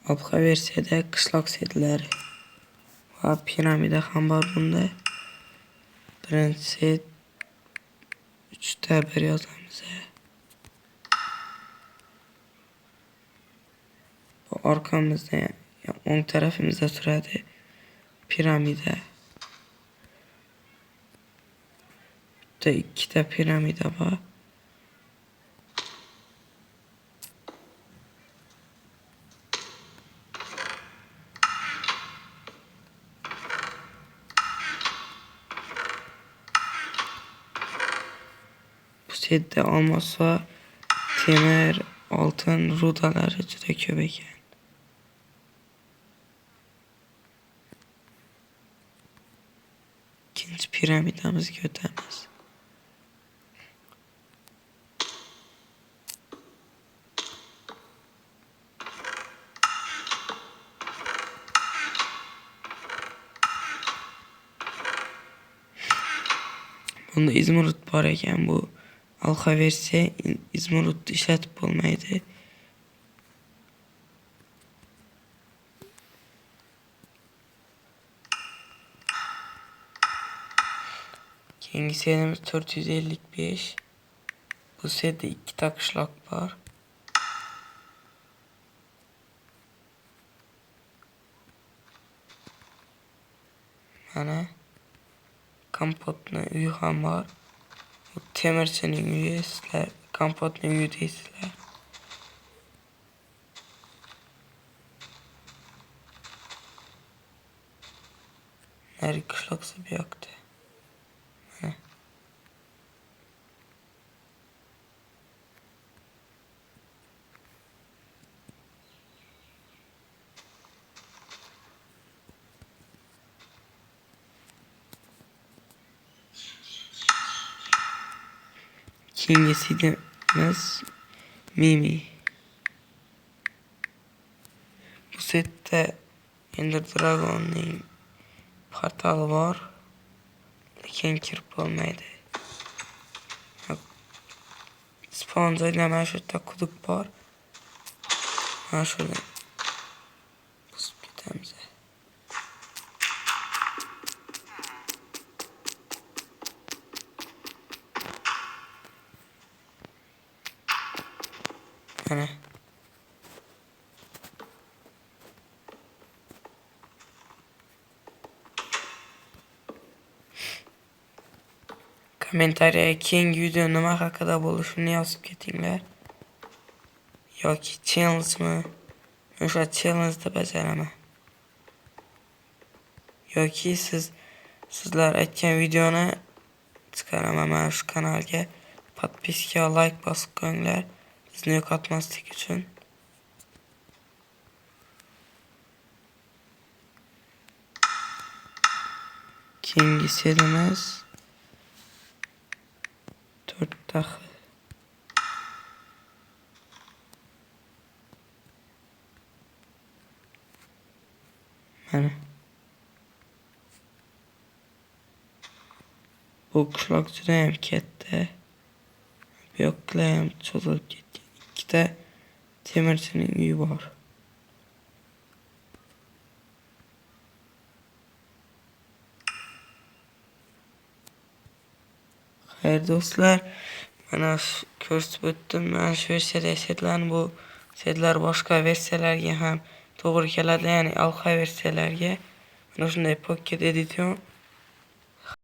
Alfa versiyada qishloq setlari va piramida ham bor bunda. Birinchi set 3 ta 1 yozamiz. Bu orqamizda, o'ng tarafimizda turadi piramida. Bitta 2 ta piramida bor. Bu setda olmos va temir, oltin rudalari juda ko'p ekan. Ikkinchi piramidamizga o'tamiz. Bunda izmirut bor ekan. Bu alfa versiya, izmirut ishlatib bo'lmaydi. Keyingi setimiz 455. Bu setda 2 ta qishloq bor. Mana kompotni uyi ham bor. Bu temirchining uyi, sizlar kompotning uyi deysizlar. Nari qishloqsi bu yoqda. Mana. Keyingi setimiz Mimi. Bu setda Ender Dragon'ning portali bor, lekin kirib bo'lmaydi. Spawn joyda mana shu yerda quduq bor. Mana shuni bosib ketamiz. Mana kommentariyaga keyingi video nima haqida bo'lishini yozib ketinglar. Yoki challenge-mi? O'sha challenge-ni bajaraman. Yoki sizlar aytgan videoni chiqaraman mana shu kanalga. Podpiska va like bosib qo'yinglar, bizni yo'qotmaslik uchun. Keyingi setimiz 4 ta. Mana bu qishloq juda ham katta. Bu yoqlar ham cho'zilib ketgan. 2 ta temirchining uyi bor. Xayr do'stlar, mana ko'rsatib o'tdim. Mana shu versiyadagi setlarni, bu setlar boshqa versiyalarga ham to'g'ri keladi, ya'ni alfa versiyalarga. Mana shunday Pocket Edition